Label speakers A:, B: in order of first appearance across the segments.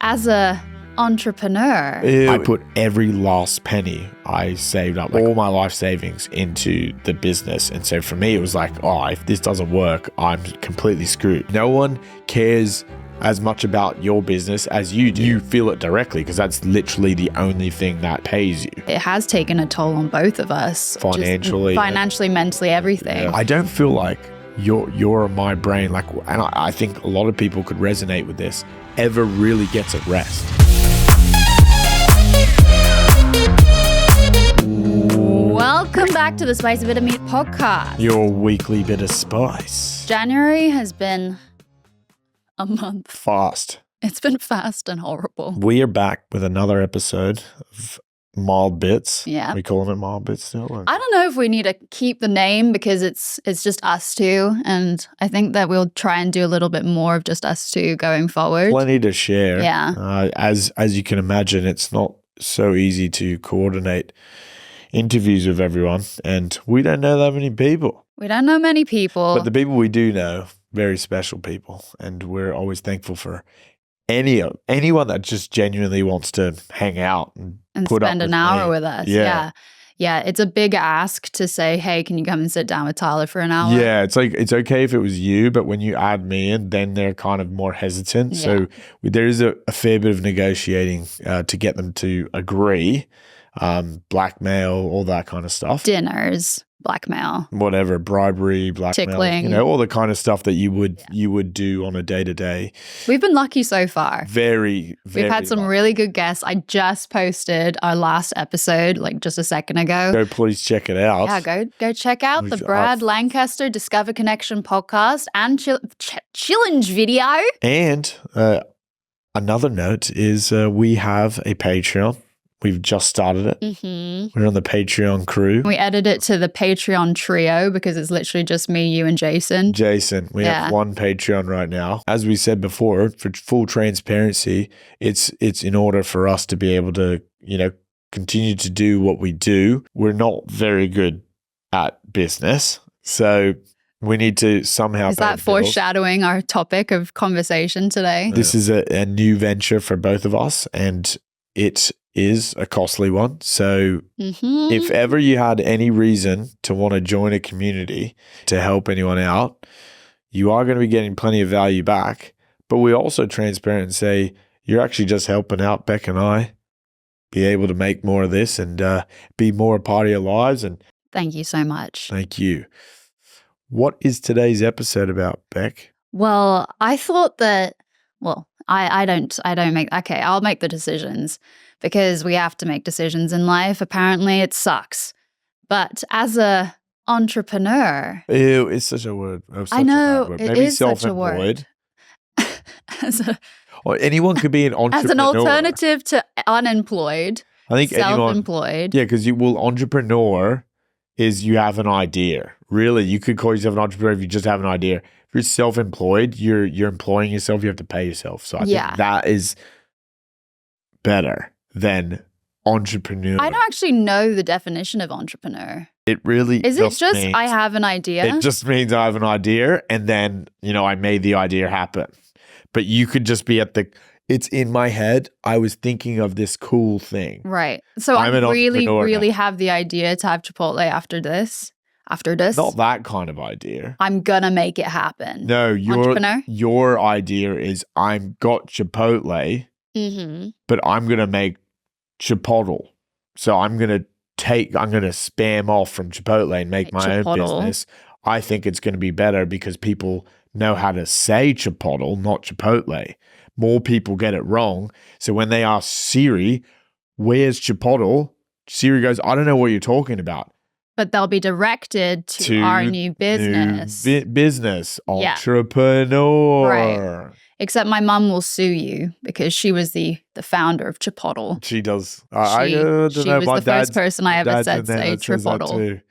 A: as a entrepreneur.
B: I put every last penny I saved up, like all my life savings, into the business. And so for me, it was like, oh, if this doesn't work, I'm completely screwed. No one cares as much about your business as you do. You feel it directly because that's literally the only thing that pays you.
A: It has taken a toll on both of us.
B: Financially.
A: Financially, mentally, everything.
B: Yeah. I don't feel like you're my brain, like, and I think a lot of people could resonate with this, ever really gets at rest.
A: Welcome back to the Spicy Bit of Meat podcast.
B: Your weekly bit of spice.
A: January has been a month.
B: Fast.
A: It's been fast and horrible.
B: We are back with another episode of Mild Bits.
A: Yeah.
B: We calling it Mild Bits still? Or?
A: I don't know if we need to keep the name because it's just us two, and I think that we'll try and do a little bit more of just us two going forward.
B: Plenty to share.
A: Yeah.
B: As you can imagine, it's not so easy to coordinate interviews with everyone, and we don't know that many people.
A: We don't know many people.
B: But the people we do know, very special people, and we're always thankful for anyone that just genuinely wants to hang out and put
A: spend
B: up
A: an hour with us.
B: Yeah.
A: Yeah, it's a big ask to say, hey, can you come and sit down with Tyler for an hour?
B: Yeah, it's like, it's okay if it was you, but when you add me in, then they're kind of more hesitant.
A: Yeah.
B: So there is a fair bit of negotiating to get them to agree, blackmail, all that kind of stuff.
A: Dinners, blackmail.
B: Whatever, bribery, blackmail,
A: Tickling.
B: all the kind of stuff that you would do on a day-to-day.
A: We've been lucky so far.
B: Very, very
A: We've had some
B: lucky.
A: really good guests. I just posted our last episode like just a second ago.
B: Go please check it out.
A: Yeah, go check out the Brad Lancaster Discover Connection podcast and challenge video.
B: And another note is we have a Patreon. We've just started it.
A: Mm-hmm.
B: We're on the Patreon crew.
A: We added it to the Patreon trio because it's literally just me, you, and Jason.
B: We have one Patreon right now. As we said before, for full transparency, it's in order for us to be able to, continue to do what we do. We're not very good at business, so we need to somehow.
A: Is that foreshadowing our topic of conversation today?
B: This is a new venture for both of us, and it is a costly one. So if ever you had any reason to want to join a community to help anyone out, you are going to be getting plenty of value back. But we're also transparent and say, you're actually just helping out Beck and I be able to make more of this and be more a part of your lives. And
A: thank you so much.
B: Thank you. What is today's episode about, Beck?
A: Well, I thought that, I don't make, okay, I'll make the decisions because we have to make decisions in life. Apparently it sucks. But as a entrepreneur.
B: Ew, it's such a word.
A: I know,
B: word.
A: it
B: Maybe
A: is such a word.
B: Or anyone could be an entrepreneur.
A: As an alternative to unemployed,
B: I think
A: self-employed.
B: Yeah, because entrepreneur is you have an idea. Really, you could call yourself an entrepreneur if you just have an idea. If you're self-employed, you're employing yourself, you have to pay yourself. So I think that is better than entrepreneur.
A: I don't actually know the definition of entrepreneur.
B: It really
A: is. It just means, I have an idea?
B: It just means I have an idea and then, I made the idea happen. But you could just be it's in my head. I was thinking of this cool thing.
A: Right. So I really have the idea to have Chipotle after this.
B: Not that kind of idea.
A: I'm gonna make it happen.
B: No, your idea is I'm got Chipotle, but I'm gonna make Chipotle. So I'm gonna spam off from Chipotle and make my own business. I think it's gonna be better because people know how to say Chipotle, not Chipotle. More people get it wrong. So when they ask Siri, where's Chipotle? Siri goes, I don't know what you're talking about.
A: But they'll be directed to our new business.
B: Business. Entrepreneur.
A: Right. Except my mum will sue you because she was the founder of Chipotle.
B: She does.
A: She was the first person I ever said say Chipotle.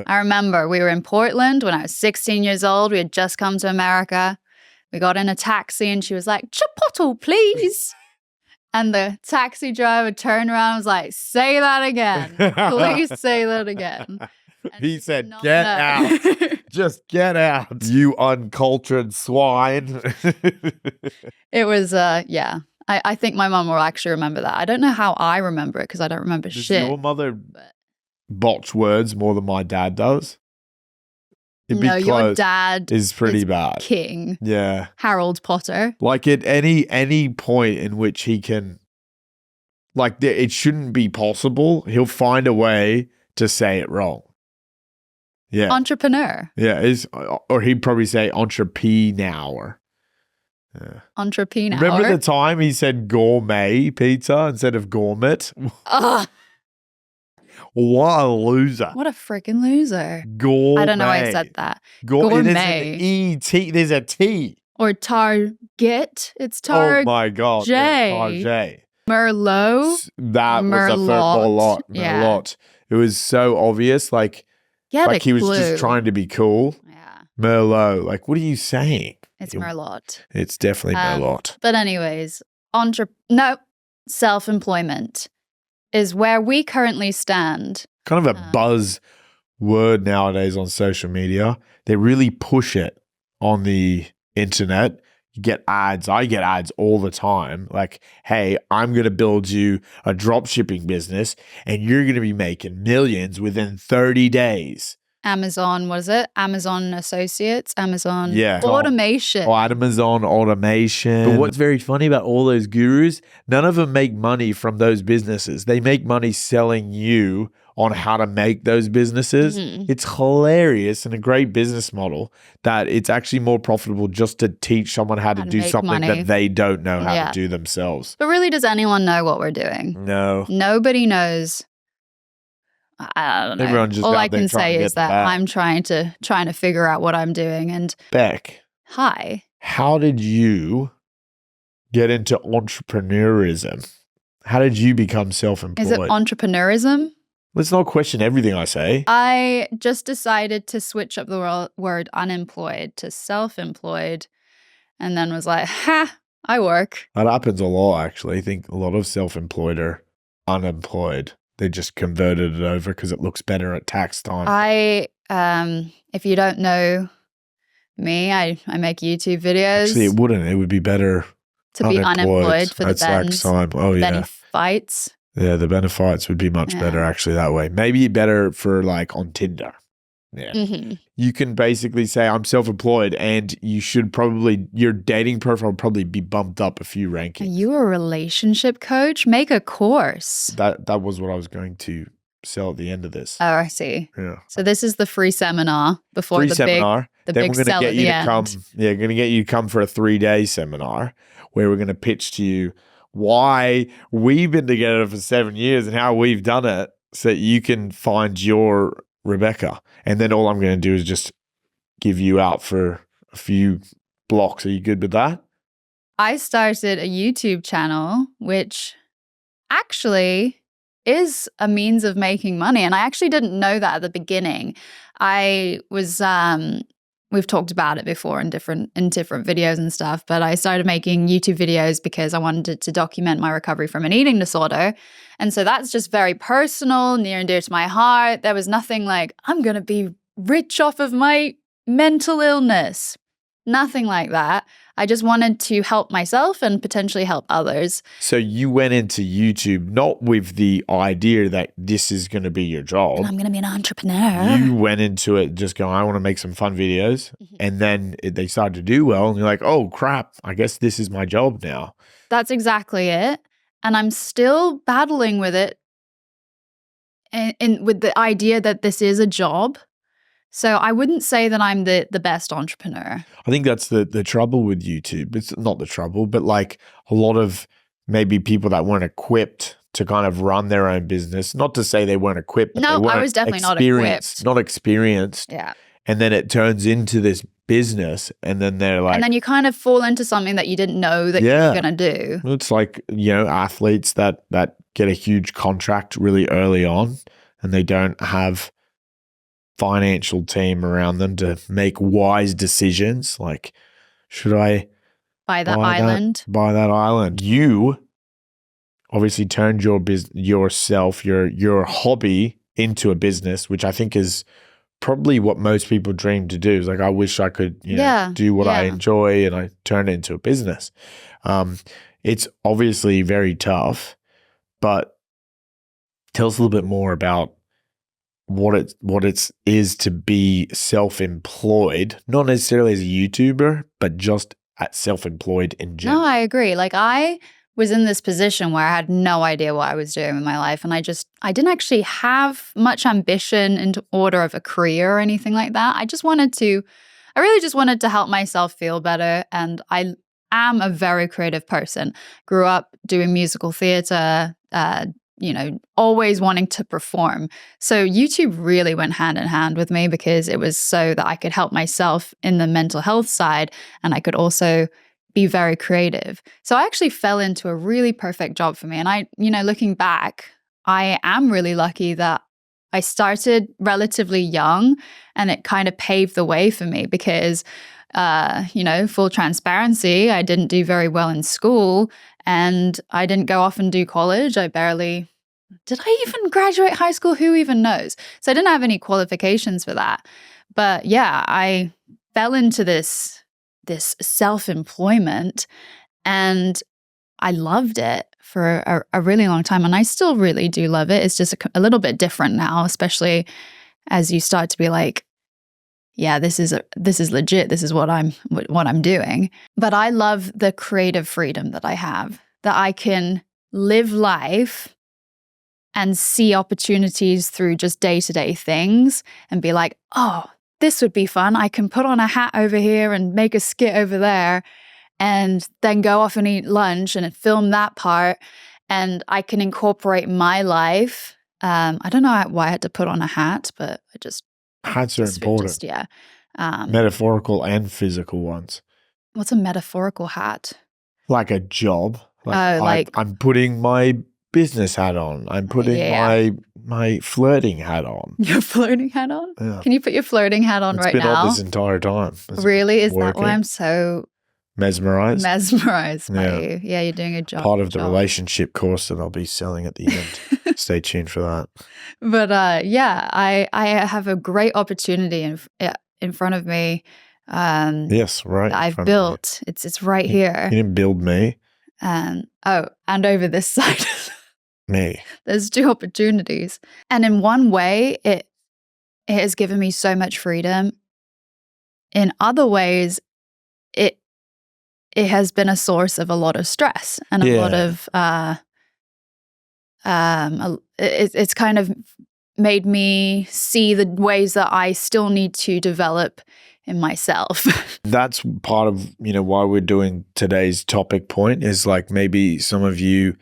A: I remember we were in Portland when I was 16 years old. We had just come to America. We got in a taxi and she was like, Chipotle, please. And the taxi driver turned around and was like, say that again. Please say that again. And
B: he said, get out. Just get out, you uncultured swine.
A: It was, yeah. I think my mum will actually remember that. I don't know how I remember it because I don't remember shit.
B: Does your mother botch words more than my dad does?
A: Your dad
B: is pretty bad.
A: King.
B: Yeah.
A: Harold Potter.
B: Like at any point in which he can, like it shouldn't be possible, he'll find a way to say it wrong. Yeah.
A: Entrepreneur.
B: Yeah. Or he'd probably say entrepreneur. Yeah.
A: Entrepreneur.
B: Remember the time he said gourmet pizza instead of gourmet? What a loser.
A: What a freaking loser.
B: Gourmet.
A: I don't know why I said that. Gourmet.
B: There's an E-T. There's a T.
A: Or Target. It's Target.
B: Oh my God. Target.
A: Merlot.
B: That was a Merlot.
A: Yeah.
B: It was so obvious. Like he was just trying to be cool.
A: Yeah.
B: Merlot. Like, what are you saying?
A: It's Merlot.
B: It's definitely Merlot.
A: But anyways, self-employment is where we currently stand.
B: Kind of a buzz word nowadays on social media. They really push it on the internet. You get ads. I get ads all the time. Like, hey, I'm going to build you a drop shipping business and you're going to be making millions within 30 days.
A: Amazon, what is it? Amazon Associates, Amazon Automation.
B: Amazon Automation. But what's very funny about all those gurus, none of them make money from those businesses. They make money selling you on how to make those businesses. Mm-hmm. It's hilarious and a great business model that it's actually more profitable just to teach someone how to do something that they don't know how to do themselves.
A: But really, does anyone know what we're doing?
B: No.
A: Nobody knows. I don't know.
B: Everyone just
A: all I can say is that I'm trying to figure out what I'm doing. And
B: Beck,
A: hi.
B: How did you get into entrepreneurism? How did you become self-employed?
A: Is it entrepreneurism?
B: Let's not question everything I say.
A: I just decided to switch up the word unemployed to self-employed, and then was like, I work.
B: That happens a lot, actually. I think a lot of self-employed are unemployed. They just converted it over because it looks better at tax time.
A: If you don't know me, I make YouTube videos.
B: Actually, it wouldn't. It would be better
A: to be unemployed for the tax time.
B: Oh, yeah.
A: Benefits.
B: Yeah, the benefits would be much better actually that way. Maybe better for like on Tinder. Yeah. Mm-hmm. You can basically say I'm self-employed and you should probably, your dating profile would probably be bumped up a few rankings.
A: Are you a relationship coach? Make a course.
B: That was what I was going to sell at the end of this.
A: Oh, I see.
B: Yeah.
A: So this is the free seminar before the big sell at the end.
B: We're going to get you to come for a 3-day seminar where we're going to pitch to you why we've been together for 7 years and how we've done it so that you can find your Rebecca. And then all I'm going to do is just give you out for a few blocks. Are you good with that?
A: I started a YouTube channel, which actually is a means of making money. And I actually didn't know that at the beginning. I was, we've talked about it before in different videos and stuff, but I started making YouTube videos because I wanted to document my recovery from an eating disorder. And so that's just very personal, near and dear to my heart. There was nothing like, I'm going to be rich off of my mental illness. Nothing like that. I just wanted to help myself and potentially help others.
B: So you went into YouTube not with the idea that this is going to be your job.
A: And I'm going to be an entrepreneur.
B: You went into it just going, I want to make some fun videos. Mm-hmm. And then they started to do well. And you're like, oh, crap, I guess this is my job now.
A: That's exactly it. And I'm still battling with it and with the idea that this is a job. So I wouldn't say that I'm the best entrepreneur.
B: I think that's the trouble with YouTube. It's not the trouble, but like a lot of maybe people that weren't equipped to kind of run their own business. Not to say they weren't equipped, but
A: no,
B: they weren't
A: I was definitely not equipped.
B: Not experienced.
A: Yeah.
B: And then it turns into this business and then they're like...
A: And then you kind of fall into something that you didn't know that you were going to do.
B: It's like, athletes that get a huge contract really early on and they don't have financial team around them to make wise decisions. Like, should I
A: buy that island?
B: Buy that island. You obviously turned your your hobby into a business, which I think is probably what most people dream to do. Is like, I wish I could do what I enjoy, and I turn it into a business. it's obviously very tough, but tell us a little bit more about what it is to be self-employed, not necessarily as a YouTuber, but just at self-employed in general.
A: No, I agree. Like I was in this position where I had no idea what I was doing in my life. And I didn't actually have much ambition in order of a career or anything like that. I really just wanted to help myself feel better. And I am a very creative person. Grew up doing musical theater, always wanting to perform. So YouTube really went hand in hand with me because it was so that I could help myself in the mental health side and I could also be very creative. So I actually fell into a really perfect job for me. And I, looking back, I am really lucky that I started relatively young and it kind of paved the way for me because, full transparency, I didn't do very well in school and I didn't go off and do college. Did I even graduate high school? Who even knows? So I didn't have any qualifications for that. But yeah, I fell into this self-employment and I loved it for a really long time. And I still really do love it. It's just a little bit different now, especially as you start to be like, yeah, this is legit. This is what I'm doing. But I love the creative freedom that I have, that I can live life and see opportunities through just day-to-day things and be like, oh, this would be fun. I can put on a hat over here and make a skit over there and then go off and eat lunch and film that part. And I can incorporate my life. I don't know why I had to put on a hat, but I just...
B: Hats are important. Metaphorical and physical ones.
A: What's a metaphorical hat?
B: Like a job. I'm putting my business hat on. I'm putting my flirting hat on.
A: Your flirting hat on?
B: Yeah.
A: Can you put your flirting hat on right now?
B: It's been on this entire time.
A: Really? Is that why I'm so
B: mesmerized
A: by you? Yeah, you're doing a job.
B: Part of the relationship course that I'll be selling at the end. Stay tuned for that.
A: But I have a great opportunity in front of me.
B: Yes, right.
A: I've built. It's right here.
B: You didn't build me.
A: And over this side.
B: Me.
A: There's two opportunities. And in one way, it has given me so much freedom. In other ways, it has been a source of a lot of stress and a lot of it's kind of made me see the ways that I still need to develop in myself.
B: That's part of, why we're doing today's topic point is like maybe some of you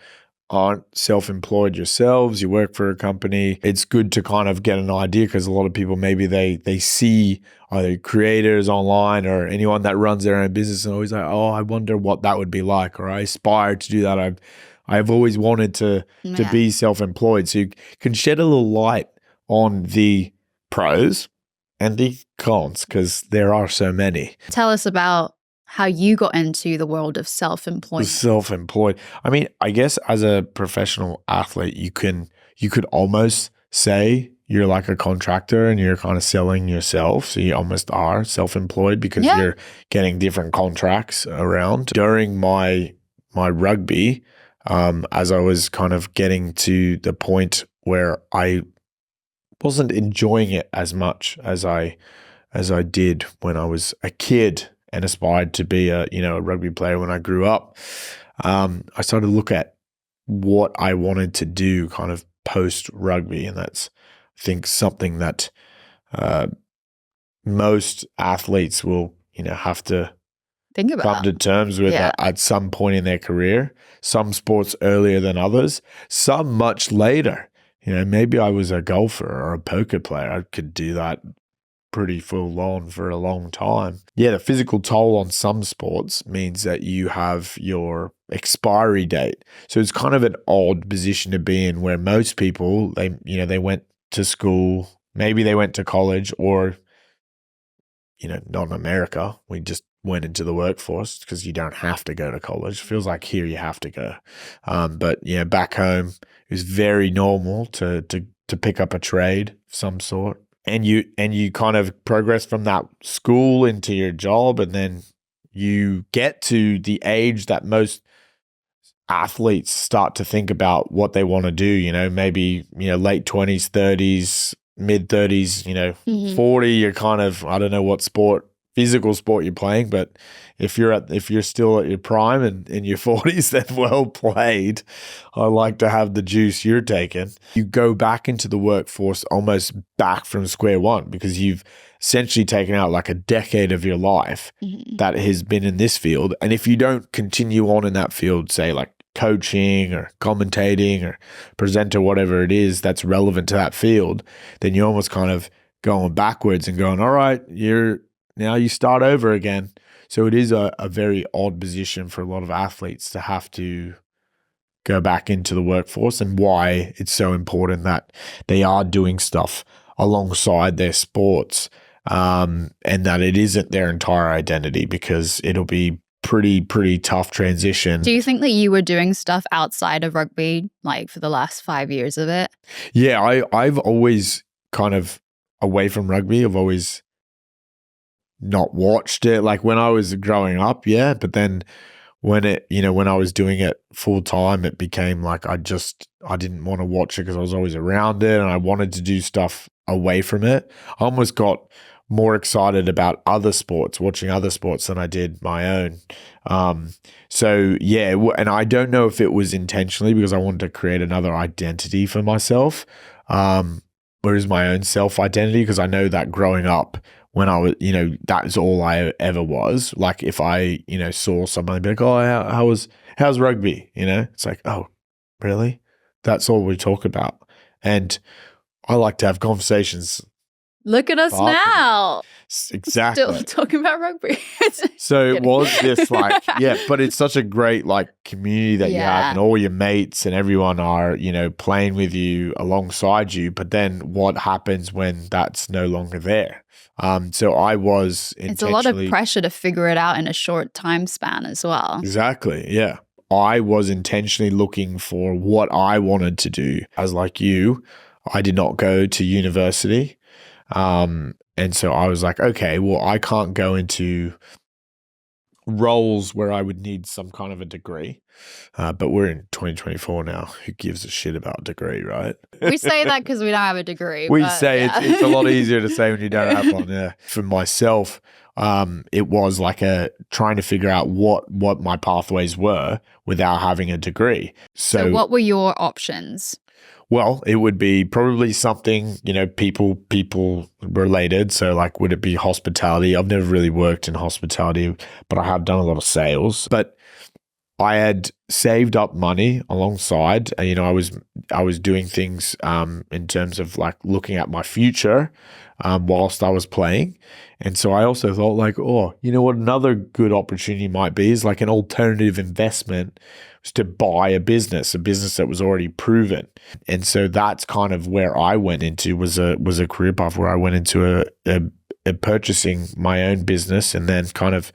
B: aren't self-employed yourselves, you work for a company. It's good to kind of get an idea because a lot of people maybe they see either creators online or anyone that runs their own business and always like, oh, I wonder what that would be like, or I aspire to do that. I've always wanted to be self-employed. So you can shed a little light on the pros and the cons because there are so many.
A: Tell us about how you got into the world of self-employment.
B: Self-employed. I mean, I guess as a professional athlete, you could almost say you're like a contractor and you're kind of selling yourself. So you almost are self-employed because you're getting different contracts around. During my rugby, as I was kind of getting to the point where I wasn't enjoying it as much as I did when I was a kid and aspired to be a rugby player when I grew up. I started to look at what I wanted to do kind of post rugby, and that's I think something that most athletes will have to
A: think about,
B: come to terms with at some point in their career. Some sports earlier than others, some much later. Maybe I was a golfer or a poker player. I could do that pretty full on for a long time. Yeah, the physical toll on some sports means that you have your expiry date. So it's kind of an odd position to be in where most people, they went to school, maybe they went to college or, not in America. We just went into the workforce because you don't have to go to college. It feels like here you have to go. But back home, it was very normal to pick up a trade of some sort. And you kind of progress from that school into your job, and then you get to the age that most athletes start to think about what they want to do, maybe, late 20s, 30s, mid 30s, 40, you're kind of, I don't know what physical sport you're playing, but if you're still at your prime and in your 40s, then well played. I like to have the juice you're taking. You go back into the workforce almost back from square one because you've essentially taken out like a decade of your life that has been in this field. And if you don't continue on in that field, say like coaching or commentating or presenter, whatever it is that's relevant to that field, then you're almost kind of going backwards and going, all right, now you start over again. So it is a very odd position for a lot of athletes to have to go back into the workforce, and why it's so important that they are doing stuff alongside their sports, and that it isn't their entire identity, because it'll be pretty tough transition.
A: Do you think that you were doing stuff outside of rugby, like for the last 5 years of it?
B: Yeah, I've always kind of, away from rugby, I've always not watched it. Like when I was growing up, yeah, but then when I was doing it full time, it became like I didn't want to watch it because I was always around it and I wanted to do stuff away from it. I almost got more excited about other sports, watching other sports, than I did my own. So yeah, and I don't know if it was intentionally because I wanted to create another identity for myself, whereas my own self-identity, because I know that growing up, when I was, that's all I ever was. Like if I, saw someone be like, oh, how's rugby? It's like, oh, really? That's all we talk about. And I like to have conversations.
A: Look at us now.
B: Exactly.
A: Still talking about rugby.
B: So it was this like, yeah, but it's such a great like community that you have, and all your mates and everyone are, playing with you alongside you. But then what happens when that's no longer there? So I was intentionally—
A: It's a lot of pressure to figure it out in a short time span as well.
B: Exactly, yeah. I was intentionally looking for what I wanted to do. As like you, I did not go to university. And so I was like, okay, well, I can't go into roles where I would need some kind of a degree. But we're in 2024 now. Who gives a shit about a degree, right?
A: We say that because we don't have a degree.
B: It's a lot easier to say when you don't have one. Yeah. For myself, it was like trying to figure out what my pathways were without having a degree. So
A: what were your options?
B: Well, it would be probably something, people related. So like, would it be hospitality? I've never really worked in hospitality, but I have done a lot of sales. But I had saved up money alongside, and, I was doing things in terms of like looking at my future whilst I was playing. And so I also thought like, oh, what another good opportunity might be is like an alternative investment was to buy a business that was already proven. And so that's kind of where I went into, was a career path where I went into a purchasing my own business and then kind of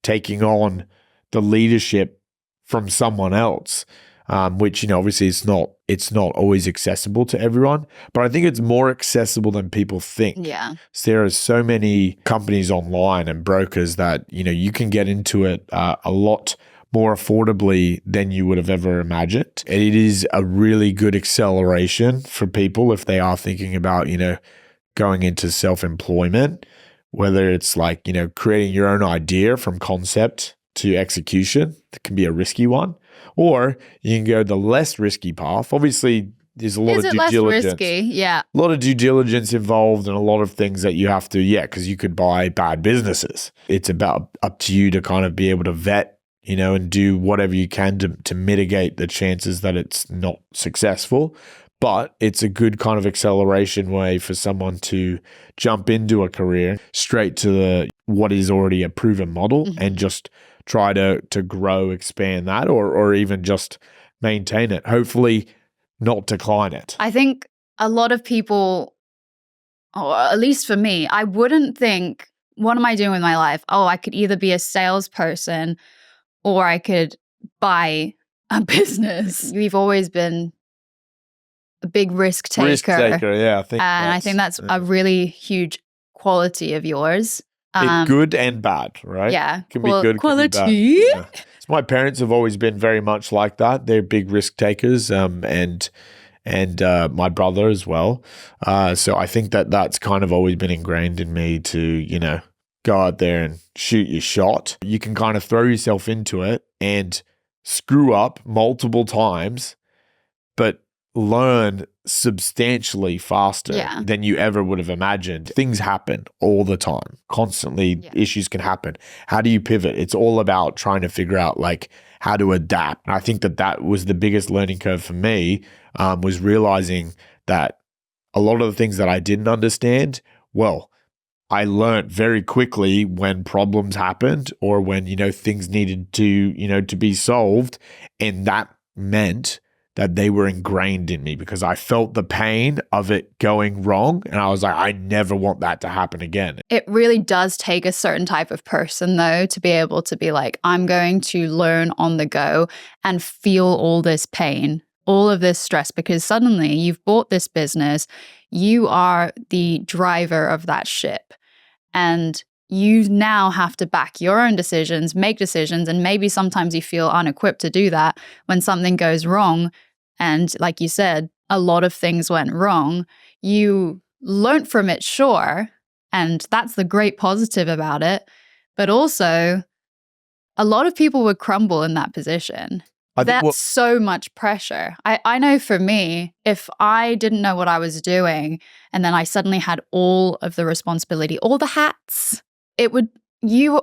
B: taking on the leadership from someone else, which, obviously it's not always accessible to everyone, but I think it's more accessible than people think.
A: Yeah.
B: So there are so many companies online and brokers that, you can get into it a lot more affordably than you would have ever imagined. And it is a really good acceleration for people if they are thinking about, going into self-employment, whether it's like, creating your own idea from concept to execution. That can be a risky one, or you can go the less risky path. Obviously, there's a lot of due diligence.
A: Risky? Yeah.
B: A lot of due diligence involved and a lot of things that you have to, because you could buy bad businesses. It's about up to you to kind of be able to vet, and do whatever you can to mitigate the chances that it's not successful. But it's a good kind of acceleration way for someone to jump into a career straight to what is already a proven model, and just try to grow, expand that, or even just maintain it. Hopefully not decline it.
A: I think a lot of people, or at least for me, I wouldn't think, what am I doing with my life? Oh, I could either be a salesperson or I could buy a business. We've always been a big risk taker.
B: Risk taker, yeah.
A: I think that's a really huge quality of yours.
B: It's good and bad, right?
A: Yeah.
B: Can be good,
A: quality.
B: can be bad. Yeah. My parents have always been very much like that. They're big risk takers, and my brother as well. So I think that that's kind of always been ingrained in me to, you know, go out there and shoot your shot. You can kind of throw yourself into it and screw up multiple times, but learn substantially faster than you ever would have imagined. Things happen all the time, constantly. Issues can happen. How do you pivot? It's all about trying to figure out like how to adapt. And I think that that was the biggest learning curve for me, was realizing that a lot of the things that I didn't understand, well, I learned very quickly when problems happened or when, you know, things needed to, you know, to be solved. And that meant that they were ingrained in me because I felt the pain of it going wrong. And I was like, I never want that to happen again.
A: It really does take a certain type of person, though, to be able to be like, I'm going to learn on the go and feel all this pain, all of this stress, because suddenly you've bought this business. You are the driver of that ship. And you now have to back your own decisions, make decisions, and maybe sometimes you feel unequipped to do that when something goes wrong. And like you said, a lot of things went wrong. You learned from it, sure, and that's the great positive about it. But also, a lot of people would crumble in that position. That's so much pressure. I know for me, if I didn't know what I was doing and then I suddenly had all of the responsibility, all the hats, it would, you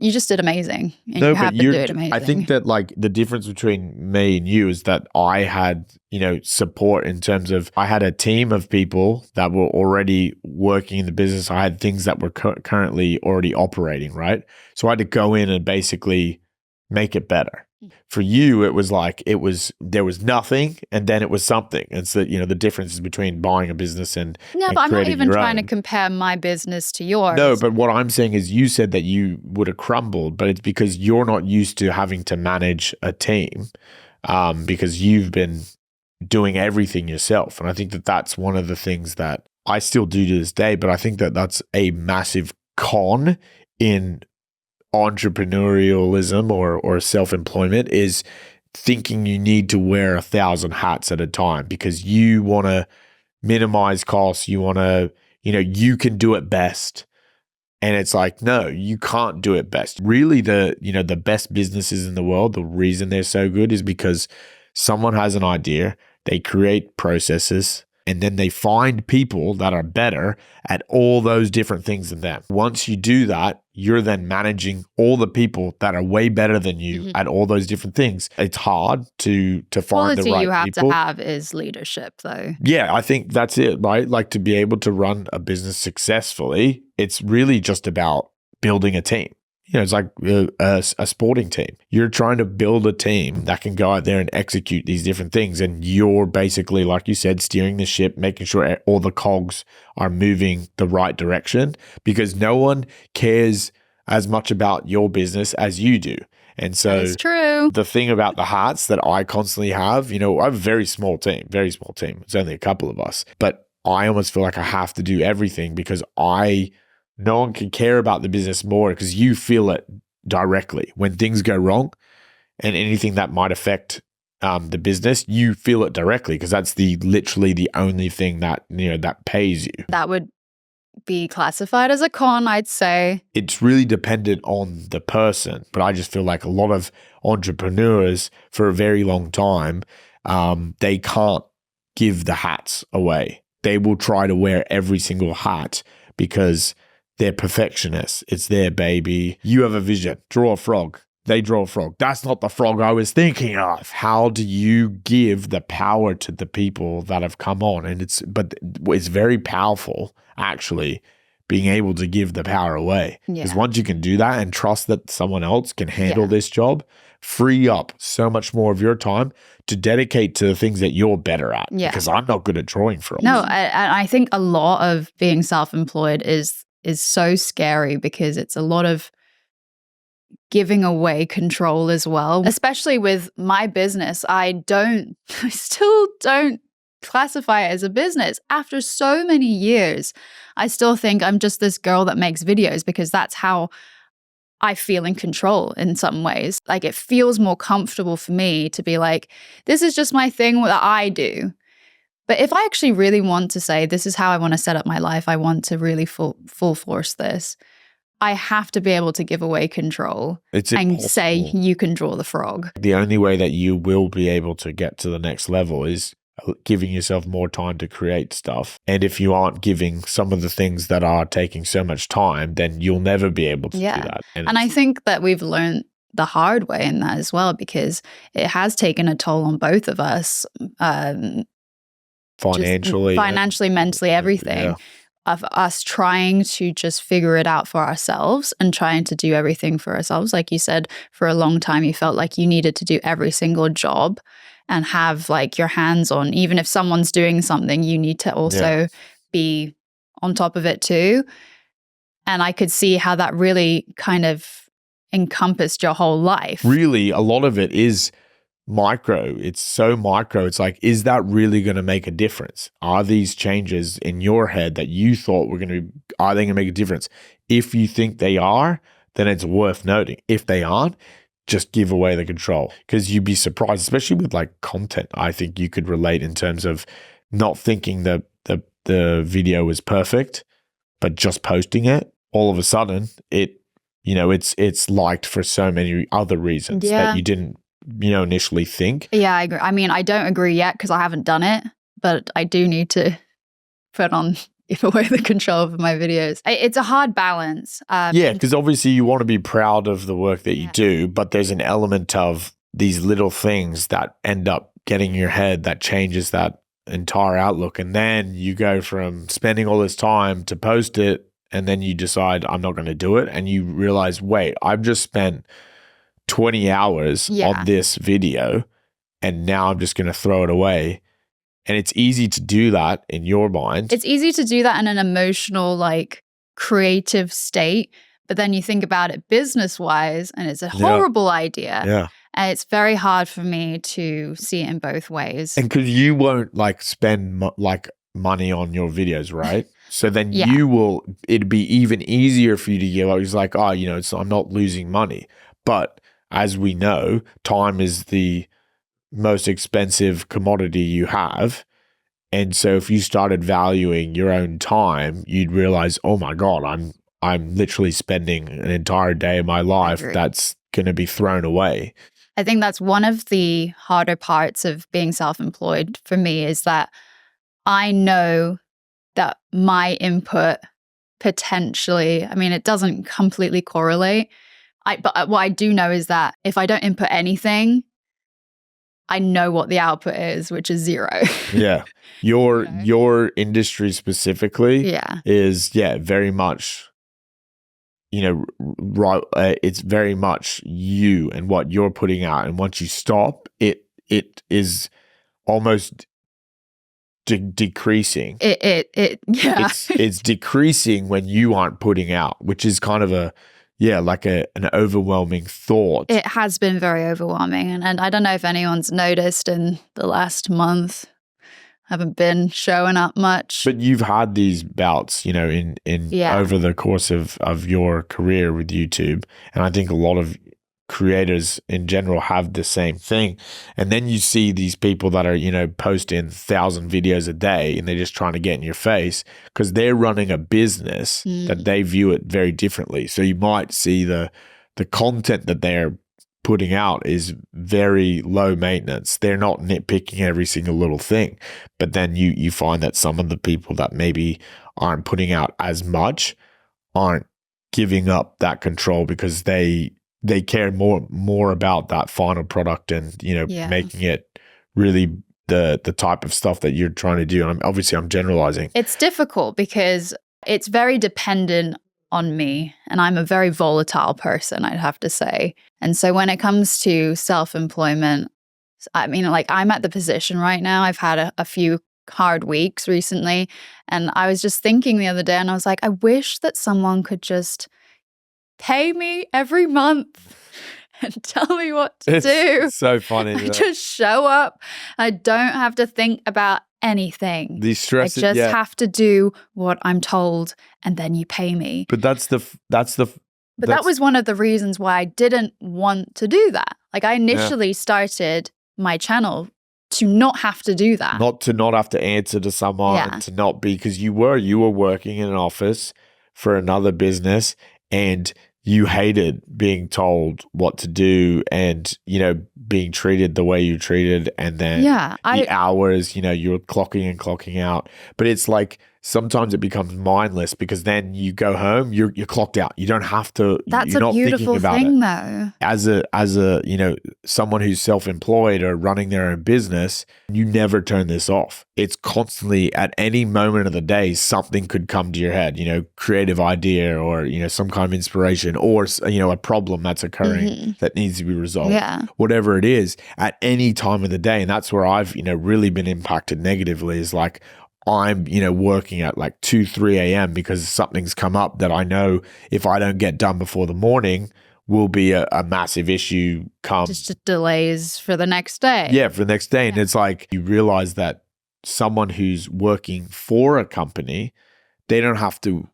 A: just did amazing. And you have to do it amazing.
B: I think that like the difference between me and you is that I had, you know, support in terms of I had a team of people that were already working in the business. I had things that were currently already operating, right? So I had to go in and basically make it better. For you, it was like there was nothing and then it was something. And so, you know, the difference is between buying a business and
A: but I'm not even trying to compare my business to yours.
B: No, but what I'm saying is you said that you would have crumbled, but it's because you're not used to having to manage a team, because you've been doing everything yourself. And I think that that's one of the things that I still do to this day, but I think that that's a massive con in entrepreneurialism or self-employment, is thinking you need to wear 1,000 hats at a time because you want to minimize costs. You want to, you know, you can do it best. And it's like, no, you can't do it best. Really, the best businesses in the world, the reason they're so good is because someone has an idea, they create processes, and then they find people that are better at all those different things than them. Once you do that, you're then managing all the people that are way better than you at all those different things. It's hard to find the right
A: quality you have
B: people.
A: to have is leadership, though.
B: Yeah, I think that's it, right? Like to be able to run a business successfully, it's really just about building a team. You know, it's like a sporting team. You're trying to build a team that can go out there and execute these different things. And you're basically, like you said, steering the ship, making sure all the cogs are moving the right direction, because no one cares as much about your business as you do. And so
A: it's true.
B: The thing about the hats that I constantly have, you know, I have a very small team. It's only a couple of us, but I almost feel like I have to do everything because no one can care about the business more because you feel it directly. When things go wrong and anything that might affect the business, you feel it directly because that's literally the only thing that, you know, that pays you.
A: That would be classified as a con, I'd say.
B: It's really dependent on the person, but I just feel like a lot of entrepreneurs for a very long time, they can't give the hats away. They will try to wear every single hat because they're perfectionists. It's their baby. You have a vision. Draw a frog. They draw a frog. That's not the frog I was thinking of. How do you give the power to the people that have come on? And it's very powerful, actually, being able to give the power away. Because once you can do that and trust that someone else can handle this job, free up so much more of your time to dedicate to the things that you're better at. Because I'm not good at drawing frogs.
A: No, I think a lot of being self-employed is so scary because it's a lot of giving away control as well. Especially with my business, I still don't classify it as a business. After so many years, I still think I'm just this girl that makes videos because that's how I feel in control in some ways. Like it feels more comfortable for me to be like, this is just my thing that I do. But if I actually really want to say, this is how I want to set up my life, I want to really full force this, I have to be able to give away control and say, you can draw the frog.
B: The only way that you will be able to get to the next level is giving yourself more time to create stuff. And if you aren't giving some of the things that are taking so much time, then you'll never be able to do that.
A: And I think that we've learned the hard way in that as well, because it has taken a toll on both of us.
B: Financially,
A: mentally, everything, of us trying to just figure it out for ourselves and trying to do everything for ourselves. Like you said, for a long time, you felt like you needed to do every single job and have like your hands on. Even if someone's doing something, you need to also be on top of it too. And I could see how that really kind of encompassed your whole life.
B: Really, a lot of it is micro. It's so micro. It's like, is that really going to make a difference? Are these changes in your head that you thought were going to, are they going to make a difference? If you think they are, then it's worth noting. If they aren't, just give away the control, because you'd be surprised, especially with like content. I think you could relate in terms of not thinking that the video was perfect, but just posting it. All of a sudden, it's liked for so many other reasons that you didn't initially think.
A: Yeah, I agree. I mean, I don't agree yet because I haven't done it, but I do need to give away the control of my videos. It's a hard balance.
B: Because obviously you want to be proud of the work that you do, but there's an element of these little things that end up getting in your head that changes that entire outlook. And then you go from spending all this time to post it, and then you decide, I'm not going to do it. And you realize, wait, I've just spent 20 hours on this video, and now I'm just going to throw it away. And it's easy to do that in your mind.
A: It's easy to do that in an emotional, like creative state. But then you think about it business-wise, and it's a horrible idea.
B: Yeah.
A: And it's very hard for me to see it in both ways.
B: And because you won't like spend money on your videos, right? So then it'd be even easier for you to give up. It's like, I'm not losing money. But as we know, time is the most expensive commodity you have. And so if you started valuing your own time, you'd realize, oh my God, I'm literally spending an entire day of my life that's going to be thrown away.
A: I think that's one of the harder parts of being self-employed for me, is that I know that my input potentially, I mean, it doesn't completely correlate. But what I do know is that if I don't input anything, I know what the output is, which is zero.
B: Yeah. Your industry specifically is, very much, right. It's very much you and what you're putting out. And once you stop, it is almost decreasing. It's decreasing when you aren't putting out, which is kind of an overwhelming thought.
A: It has been very overwhelming. And I don't know if anyone's noticed in the last month, I haven't been showing up much.
B: But you've had these bouts, in over the course of your career with YouTube. And I think a lot of creators in general have the same thing. And then you see these people that are, posting 1,000 videos a day, and they're just trying to get in your face because they're running a business that they view it very differently. So you might see the content that they're putting out is very low maintenance. They're not nitpicking every single little thing. But then you find that some of the people that maybe aren't putting out as much aren't giving up that control because they care more about that final product and, making it really the type of stuff that you're trying to do. And I'm generalizing.
A: It's difficult because it's very dependent on me, and I'm a very volatile person, I'd have to say. And so when it comes to self-employment, I mean, like, I'm at the position right now. I've had a few hard weeks recently, and I was just thinking the other day, and I was like, I wish that someone could just pay me every month and tell me what to do.
B: It's so funny.
A: I just show up. I don't have to think about anything.
B: The stress.
A: I just have to do what I'm told, and then you pay me.
B: But that's the
A: But that was one of the reasons why I didn't want to do that. Like I initially started my channel to not have to do that.
B: Not have to answer to someone, to not be, because you were working in an office for another business and you hated being told what to do and, being treated the way you treated, and then the hours, you're clocking in, clocking out. But it's like sometimes it becomes mindless because then you go home, you're clocked out. You don't have to.
A: That's
B: you're
A: a
B: not
A: beautiful thing, though.
B: As a someone who's self-employed or running their own business, you never turn this off. It's constantly, at any moment of the day, something could come to your head. Creative idea or some kind of inspiration or a problem that's occurring that needs to be resolved.
A: Yeah.
B: Whatever it is, at any time of the day, and that's where I've really been impacted negatively. Is like, I'm, working at like 2, 3 a.m. because something's come up that I know if I don't get done before the morning will be a massive issue come.
A: Just delays for the next day.
B: Yeah, for the next day. And it's like you realize that someone who's working for a company, they don't have to,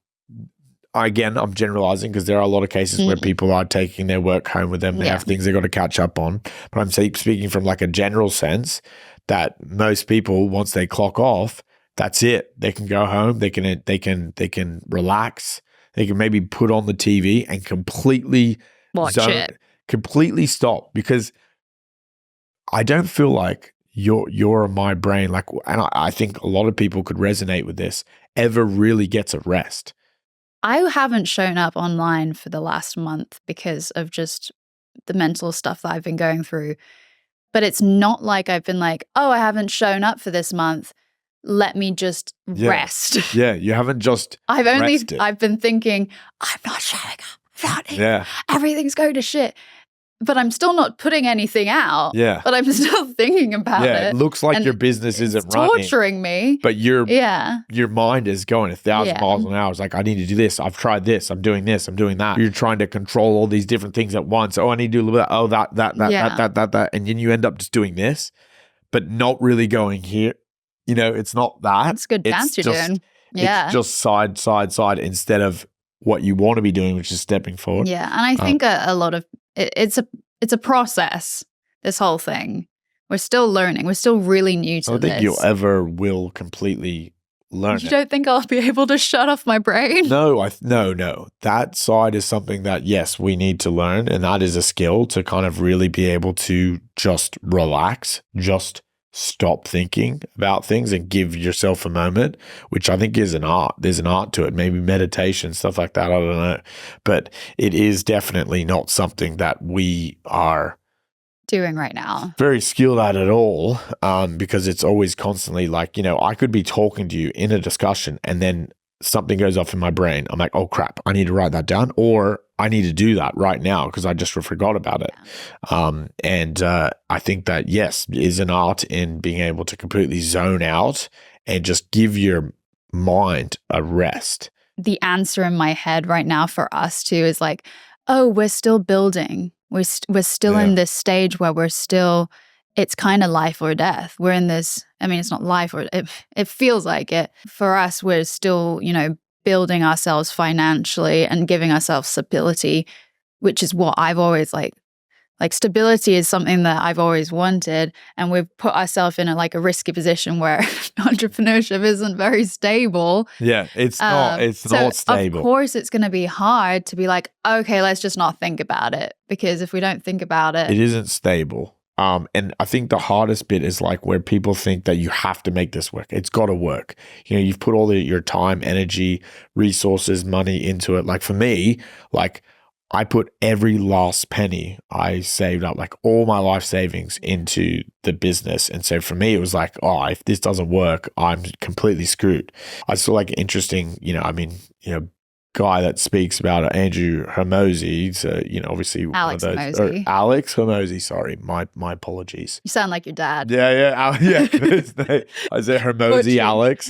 B: again, I'm generalizing because there are a lot of cases where people are taking their work home with them. They have things they've got to catch up on. But I'm speaking from like a general sense that most people, once they clock off, that's it. They can go home. They can relax. They can maybe put on the TV and completely
A: watch it.
B: Completely stop, because I don't feel like your my brain, like, and I think a lot of people could resonate with this, ever really gets a rest.
A: I haven't shown up online for the last month because of just the mental stuff that I've been going through. But it's not like I've been like, oh, I haven't shown up for this month. Let me just rest.
B: Yeah, you haven't just rested.
A: I've been thinking, I'm not showing up. Everything's going to shit. But I'm still not putting anything out.
B: Yeah.
A: But I'm still thinking about it.
B: Yeah, it looks like your business isn't running.
A: Torturing me.
B: But your mind is going 1,000 miles an hour. It's like, I need to do this. I've tried this. I'm doing this. I'm doing that. You're trying to control all these different things at once. Oh, I need to do a little bit. Oh, that. And then you end up just doing this, but not really going here. It's not that.
A: It's good dance you're doing. Yeah.
B: It's just side instead of what you want to be doing, which is stepping forward.
A: Yeah. And I think a lot of it's a process, this whole thing. We're still learning. We're still really new to this.
B: I don't think you'll ever will completely learn
A: You don't think I'll be able to shut off my brain?
B: No, no. That side is something that, yes, we need to learn. And that is a skill to kind of really be able to just relax, just stop thinking about things and give yourself a moment, which I think is an art. There's an art to it, maybe meditation, stuff like that. I don't know. But it is definitely not something that we are
A: doing right now.
B: Very skilled at all, because it's always constantly like, I could be talking to you in a discussion and then something goes off in my brain. I'm like, oh crap, I need to write that down, or I need to do that right now because I just forgot about it. And I think that, yes, is an art in being able to completely zone out and just give your mind a rest.
A: The answer in my head right now for us too is like, oh, we're still building. We're still in this stage where it's kind of life or death. We're in this, it's not life or it feels like it. For us, we're still, building ourselves financially and giving ourselves stability, which is what I've always like stability is something that I've always wanted. And we've put ourselves in a risky position where entrepreneurship isn't very stable.
B: Yeah, it's not stable.
A: Of course, it's going to be hard to be like, okay, let's just not think about it. Because if we don't think about it.
B: It isn't stable. And I think the hardest bit is like where people think that you have to make this work. It's got to work. You've put all your time, energy, resources, money into it. Like for me, I put every last penny I saved up, like all my life savings into the business. And so for me, it was like, oh, if this doesn't work, I'm completely screwed. I saw interesting, guy that speaks about it, Andrew Hormozi. He's obviously
A: Alex
B: one of those.
A: Hormozi.
B: Alex Hormozi, sorry, my apologies.
A: You sound like your dad.
B: Yeah. I said Hormozi, Alex.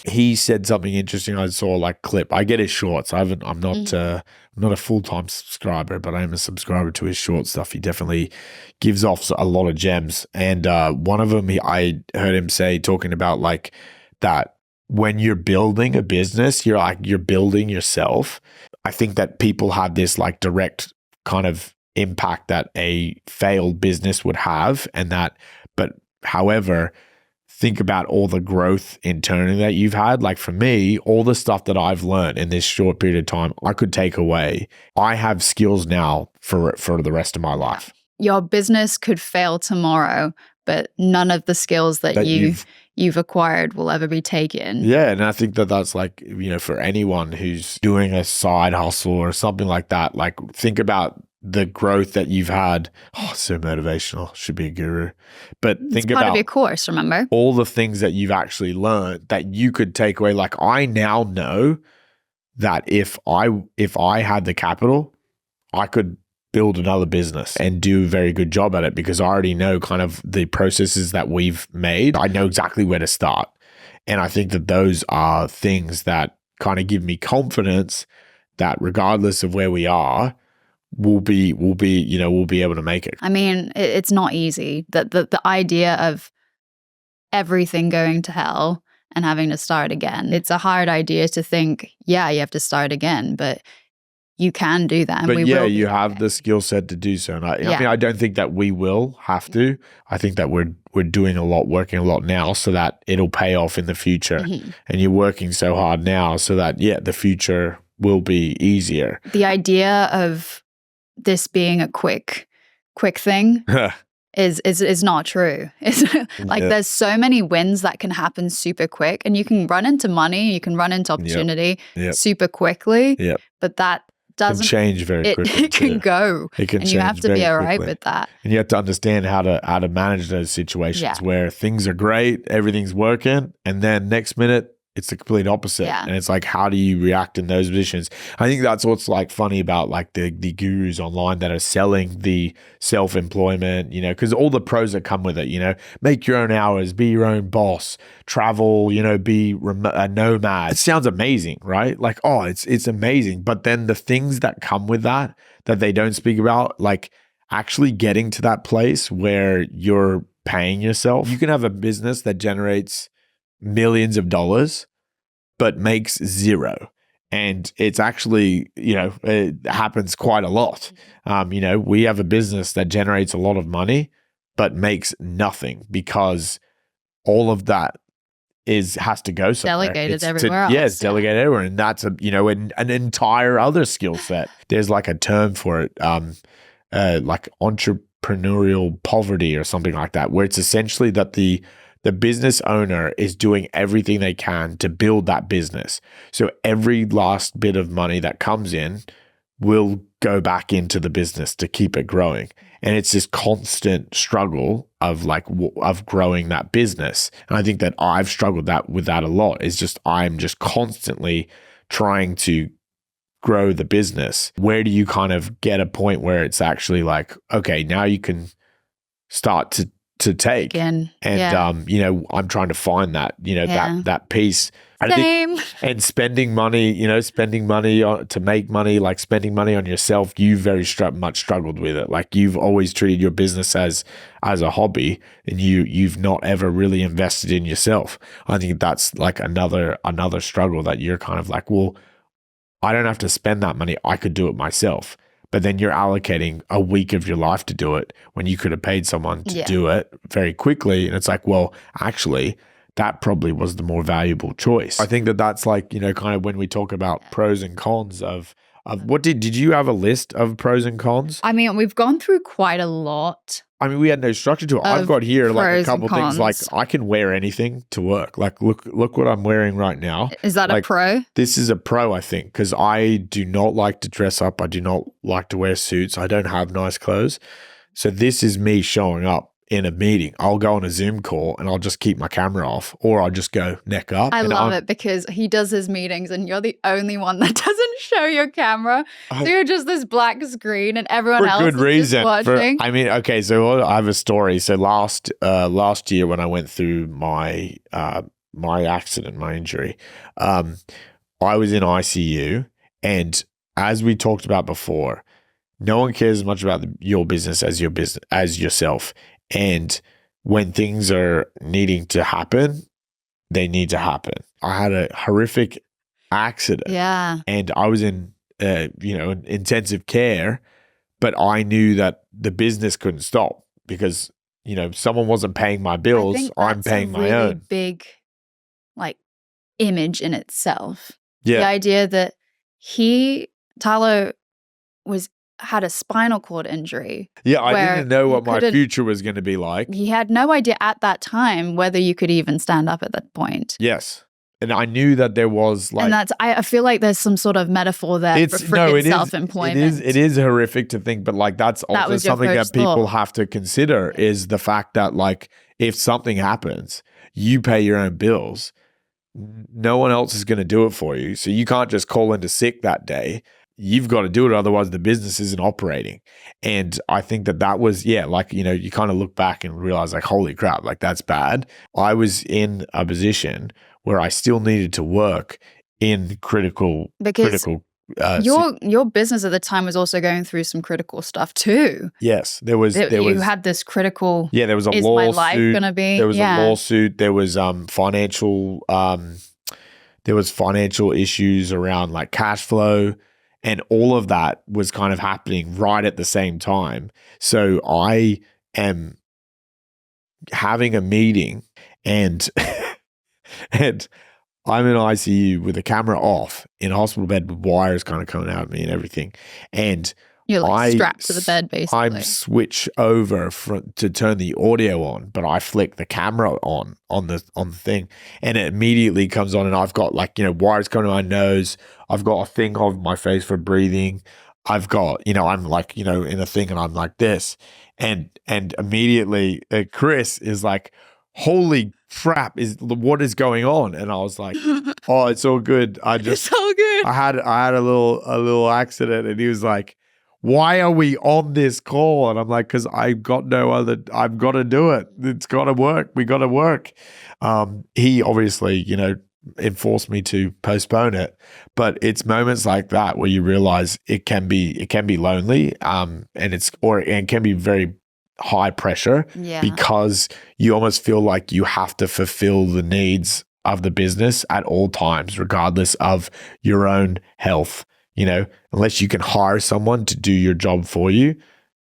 B: He said something interesting. I saw clip. I get his shorts. I'm not a full-time subscriber, but I am a subscriber to his short stuff. He definitely gives off a lot of gems. And one of them, I heard him say, talking about that when you're building a business, you're building yourself. I think that people have this like direct kind of impact that a failed business would have, but however, think about all the growth internally that you've had. Like for me, all the stuff that I've learned in this short period of time, I could take away. I have skills now for the rest of my life.
A: Your business could fail tomorrow, but none of the skills that you've acquired will ever be taken.
B: Yeah, and I think that that's like, for anyone who's doing a side hustle or something like that, like think about the growth that you've had. Oh, so motivational. Should be a guru. But think about part
A: of your course, remember?
B: All the things that you've actually learned that you could take away. Like I now know that if I had the capital, I could build another business and do a very good job at it because I already know kind of the processes that we've made. I know exactly where to start. And I think that those are things that kind of give me confidence that regardless of where we are, we'll be able to make it.
A: I mean, it's not easy. The idea of everything going to hell and having to start again. It's a hard idea to think, yeah, you have to start again, but you can do that.
B: And you have the skill set to do so. And I mean, I don't think that we will have to. I think that we're doing a lot, working a lot now so that it'll pay off in the future. Mm-hmm. And you're working so hard now so that, the future will be easier.
A: The idea of this being a quick thing is not true. It's like there's so many wins that can happen super quick, and you can run into money, you can run into opportunity super quickly. Yep. But that doesn't
B: change very quickly.
A: It can go.
B: It can
A: and you have to be all right with that.
B: And you have to understand how to manage those situations where things are great, everything's working, and then next minute it's the complete opposite. Yeah. And it's like, how do you react in those positions? I think that's what's like funny about like the gurus online that are selling the self-employment, because all the pros that come with it, make your own hours, be your own boss, travel, be a nomad. It sounds amazing, right? Like, oh, it's amazing. But then the things that come with that they don't speak about, like actually getting to that place where you're paying yourself. You can have a business that generates millions of dollars, but makes zero. And it's actually, it happens quite a lot. We have a business that generates a lot of money, but makes nothing because all of that has to go somewhere.
A: Delegated everywhere else.
B: Yeah, it's delegated everywhere. And that's an entire other skill set. There's like a term for it, like entrepreneurial poverty or something like that, where it's essentially that the business owner is doing everything they can to build that business. So every last bit of money that comes in will go back into the business to keep it growing. And it's this constant struggle of growing that business. And I think that I've struggled with that a lot. It's just, I'm just constantly trying to grow the business. Where do you kind of get a point where it's actually like, okay, now you can start to take
A: again.
B: And I'm trying to find that that piece.
A: Same.
B: And spending money to make money, like spending money on yourself, you very much struggled with it. Like you've always treated your business as a hobby, and you've not ever really invested in yourself. I think that's like another struggle that you're kind of like, well, I don't have to spend that money. I could do it myself. But then you're allocating a week of your life to do it when you could have paid someone to do it very quickly. And it's like, well, actually, that probably was the more valuable choice. I think that that's like, kind of when we talk about pros and cons of what did you have a list of pros and cons?
A: I mean, we've gone through quite a lot.
B: I mean, we had no structure to it. I've got here like a couple things, like I can wear anything to work. Like look what I'm wearing right now.
A: Is that
B: like,
A: a pro?
B: This is a pro, I think, because I do not like to dress up. I do not like to wear suits. I don't have nice clothes. So this is me showing up in a meeting. I'll go on a Zoom call and I'll just keep my camera off, or I'll just go neck up.
A: I love it because he does his meetings and you're the only one that doesn't show your camera. So you're just this black screen and everyone else is just watching.
B: Okay, so I have a story. So last year when I went through my accident, my injury, I was in ICU, and as we talked about before, no one cares as much about your business as yourself. And when things are needing to happen, they need to happen. I had a horrific accident.
A: Yeah.
B: And I was in intensive care, but I knew that the business couldn't stop because, someone wasn't paying my bills. I'm paying my own.
A: Big, image in itself.
B: Yeah.
A: The idea that Tyler had a spinal cord injury.
B: Yeah, I didn't know what my future was going to be like.
A: He had no idea at that time whether you could even stand up at that point.
B: Yes. And I knew that there was
A: and I feel like there's some sort of metaphor there for self-employment.
B: It is horrific to think, but that's also something that people have to consider is the fact that if something happens, you pay your own bills. No one else is going to do it for you. So you can't just call into sick that day. You've got to do it. Otherwise the business isn't operating. And I think that was, you kind of look back and realize holy crap, that's bad. I was in a position where I still needed to work in critical
A: your business at the time was also going through some critical stuff too.
B: Yes, you
A: had this critical.
B: Yeah, there was a lawsuit.
A: My life gonna be?
B: There was a lawsuit. There was financial. There was financial issues around cash flow, and all of that was kind of happening right at the same time. So I am having a meeting and. And I'm in ICU with the camera off in a hospital bed with wires kind of coming out of me and everything. And
A: you're strapped to the bed, basically.
B: I switch over to turn the audio on, but I flick the camera on the thing, and it immediately comes on. And I've got wires coming to my nose. I've got a thing over my face for breathing. I've got I'm in a thing, and I'm like this, and immediately Chris is like, holy crap, what is going on? And I was like, oh, it's all good.
A: It's all good.
B: I had a little accident. And he was like, why are we on this call? And I'm like, because I've got to do it. It's got to work. We got to work. He obviously, enforced me to postpone it, but it's moments like that where you realize it can be lonely. And it can be very high pressure because you almost feel like you have to fulfill the needs of the business at all times, regardless of your own health. Unless you can hire someone to do your job for you,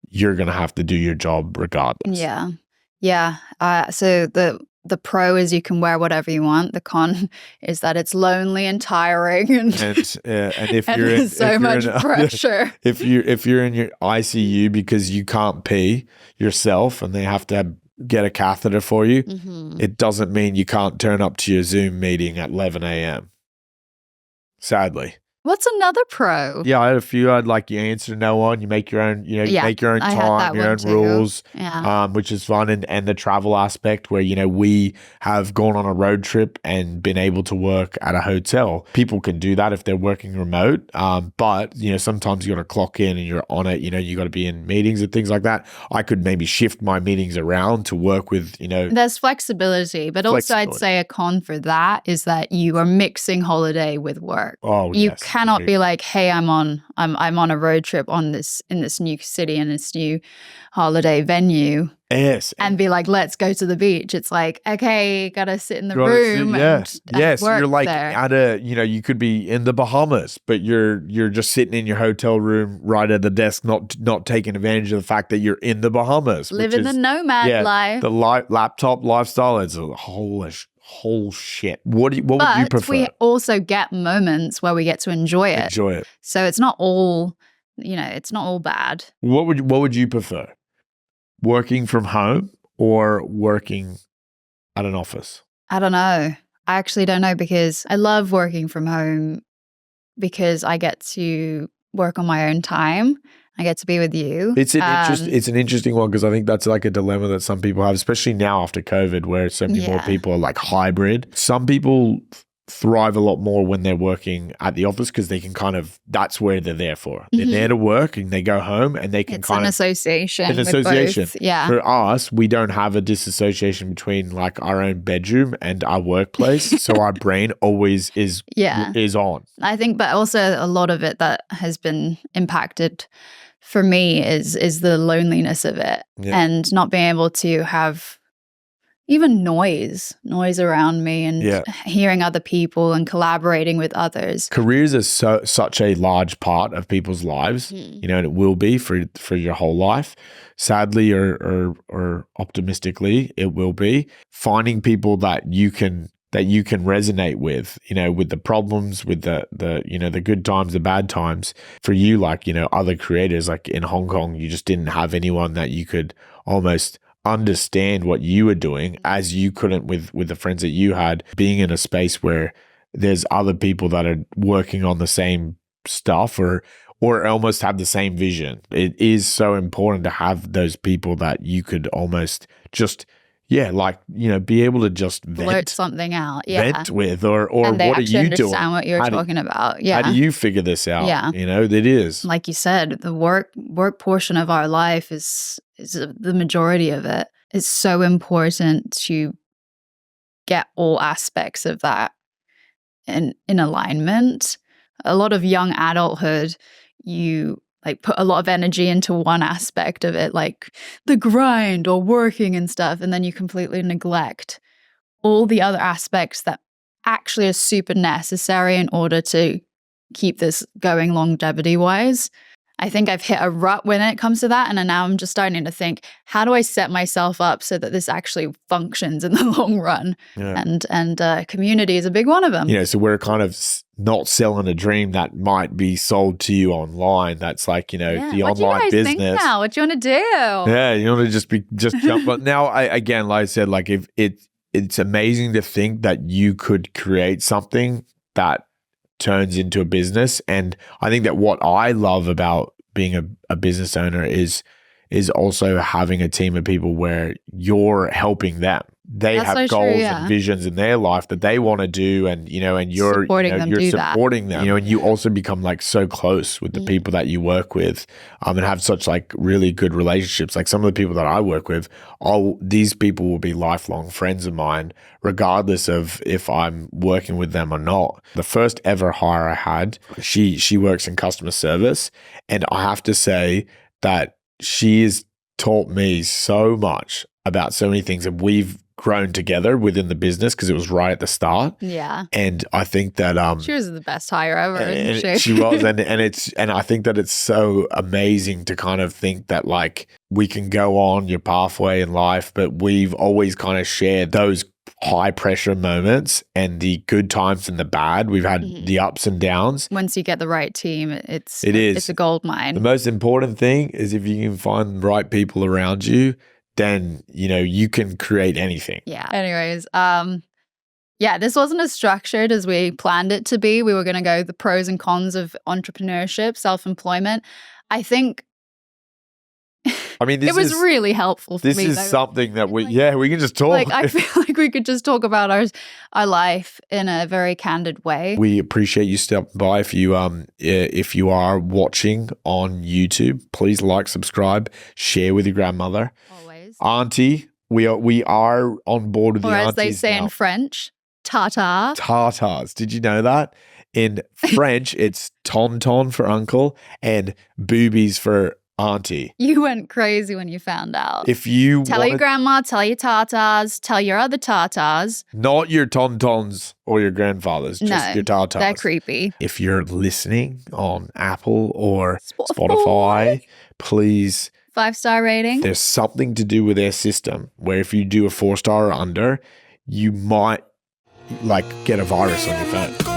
B: you're going to have to do your job regardless.
A: Yeah. Yeah. So the pro is you can wear whatever you want. The con is that it's lonely and tiring, and if
B: and
A: you're so much pressure.
B: If you're in your ICU because you can't pee yourself, and they have to get a catheter for you, it doesn't mean you can't turn up to your Zoom meeting at 11 a.m. Sadly.
A: What's another pro?
B: Yeah, I had a few. I'd you answer no one. You make your own, make your own time, your own rules, which is fun. And the travel aspect where, we have gone on a road trip and been able to work at a hotel. People can do that if they're working remote. But, sometimes you got to clock in and you're on it. You got to be in meetings and things like that. I could maybe shift my meetings around to work with,
A: There's flexibility. But also I'd say a con for that is that you are mixing holiday with work.
B: Oh,
A: you cannot be like, hey, I'm on a road trip in this new city, in this new holiday venue.
B: Yes.
A: And be like, let's go to the beach. It's like, okay, gotta sit in the room.
B: Yes.
A: Work
B: you're
A: there.
B: you could be in the Bahamas, but you're just sitting in your hotel room right at the desk, not taking advantage of the fact that you're in the Bahamas.
A: Living the nomad life.
B: The laptop lifestyle is a whole shit. What would you prefer?
A: We also get moments where we get to enjoy it. So it's not all, it's not all bad.
B: What would you prefer? Working from home or working at an office?
A: I don't know. I actually don't know, because I love working from home because I get to work on my own time. I get to be with you.
B: It's an interesting one, because I think that's a dilemma that some people have, especially now after COVID, where so many more people are hybrid. Some people thrive a lot more when they're working at the office, because they can that's where they're there for. They're there to work, and they go home and they can
A: it's an association. An association. Both. Yeah.
B: For us, we don't have a disassociation between our own bedroom and our workplace. So our brain always is on.
A: I think, but also a lot of it that has been impacted for me is the loneliness of it, and not being able to have even noise around me and hearing other people and collaborating with others.
B: Careers are such a large part of people's lives, you know, and it will be for your whole life. Sadly or optimistically, it will be. Finding people that you can resonate with, you know, with the problems, with the you know, the good times, the bad times. For you, like, you know, other creators, like in Hong Kong, you just didn't have anyone that you could almost understand what you were doing, as you couldn't with the friends that you had. Being in a space where there's other people that are working on the same stuff or almost have the same vision. It is so important to have those people that you could almost just like, you know, be able to just
A: blurt something out,
B: vent with, or and they
A: what
B: are you doing?
A: Understand what you're talking about. Yeah.
B: How do you figure this out?
A: Yeah.
B: You know, it is,
A: like you said, the work portion of our life is the majority of it. It's so important to get all aspects of that in alignment. A lot of young adulthood, you like put a lot of energy into one aspect of it, like the grind or working and stuff, and then you completely neglect all the other aspects that actually are super necessary in order to keep this going longevity-wise. I think I've hit a rut when it comes to that, and now I'm just starting to think, how do I set myself up so that this actually functions in the long run? Yeah. And community is a big one of them.
B: You know, so we're kind of not selling a dream that might be sold to you online. That's like, you know, the online business. What do you guys think
A: now? What do you want to do?
B: Yeah, you want to just jump. But now, again, like I said, like if it's amazing to think that you could create something that turns into a business. And I think that what I love about being a business owner is also having a team of people where you're helping them. They have so goals and visions in their life that they want to do, and you know, and you're supporting them. You know, and you also become like so close with the people that you work with, and have such like really good relationships. Like some of the people that I work with, these people will be lifelong friends of mine, regardless of if I'm working with them or not. The first ever hire I had, she works in customer service, and I have to say that she has taught me so much about so many things, and we've grown together within the business because it was right at the start.
A: Yeah.
B: And I think that
A: she was the best hire ever, isn't
B: she? She was, and I think that it's so amazing to kind of think that like we can go on your pathway in life, but we've always kind of shared those high pressure moments and the good times and the bad. We've had the ups and downs.
A: Once you get the right team, it's a gold mine.
B: The most important thing is if you can find the right people around you, then, you know, you can create anything.
A: Yeah. Anyways, this wasn't as structured as we planned it to be. We were going to go the pros and cons of entrepreneurship, self-employment. I think it was really helpful for me.
B: This is something that we can just talk.
A: Like, I feel like we could just talk about our life in a very candid way.
B: We appreciate you stopping by. If you are watching on YouTube, please like, subscribe, share with your grandmother.
A: Always.
B: Auntie, we are on board with the aunties.
A: Or as they say in French, tata.
B: Tatas. Did you know that? In French, it's tonton for uncle and boobies for auntie.
A: You went crazy when you found out.
B: If you
A: tell your grandma, tell your tatas, tell your other tatas.
B: Not your tontons or your grandfathers, just your tatas.
A: They're creepy.
B: If you're listening on Apple or Spotify, please
A: 5-star rating.
B: There's something to do with their system where if you do a 4-star or under, you might like get a virus on your phone.